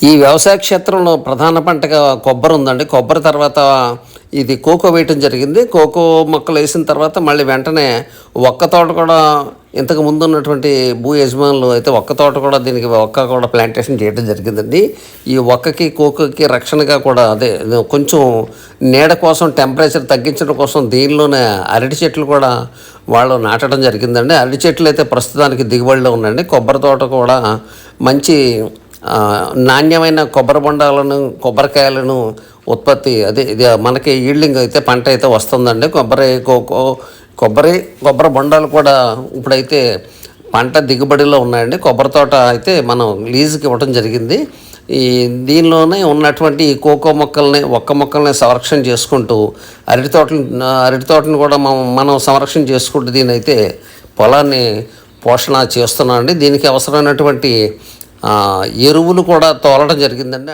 ఈ వ్యవసాయ క్షేత్రంలో ప్రధాన పంటగా కొబ్బరి ఉందండి. కొబ్బరి తర్వాత ఇది కోకో వేయటం జరిగింది. కోకో మొక్కలు వేసిన తర్వాత మళ్ళీ వెంటనే ఒక్క తోట కూడా ఇంతకు ముందు ఉన్నటువంటి భూ యజమానులు అయితే ఒక్క తోట కూడా దీనికి ఒక్క కూడా ప్లాంటేషన్ చేయడం జరిగిందండి. ఈ ఒక్కకి కోకోకి రక్షణగా కూడా అదే కొంచెం నీడ కోసం టెంపరేచర్ తగ్గించడం కోసం దీనిలోనే అరటి చెట్లు కూడా వాళ్ళు నాటడం జరిగిందండి. అరటి చెట్లు అయితే ప్రస్తుతానికి దిగుబడిలో ఉందండి. కొబ్బరి తోట కూడా మంచి నాణ్యమైన కొబ్బరి బొండాలను కొబ్బరికాయలను ఉత్పత్తి అదే ఇది మనకి ఈల్డింగ్ అయితే పంట అయితే వస్తుందండి. కొబ్బరి బొండాలు కూడా ఇప్పుడైతే పంట దిగుబడిలో ఉన్నాయండి. కొబ్బరి తోట అయితే మనం లీజుకి ఇవ్వడం జరిగింది. దీనిలోనే ఉన్నటువంటి ఈ కోకో మొక్కల్ని సంరక్షణ చేసుకుంటూ అరటి తోటను కూడా మనం సంరక్షణ చేసుకుంటూ దీని అయితే పొలాన్ని పోషణ చేస్తున్నామండి. దీనికి అవసరమైనటువంటి ఎరువులు కూడా తోలడం జరిగిందండి.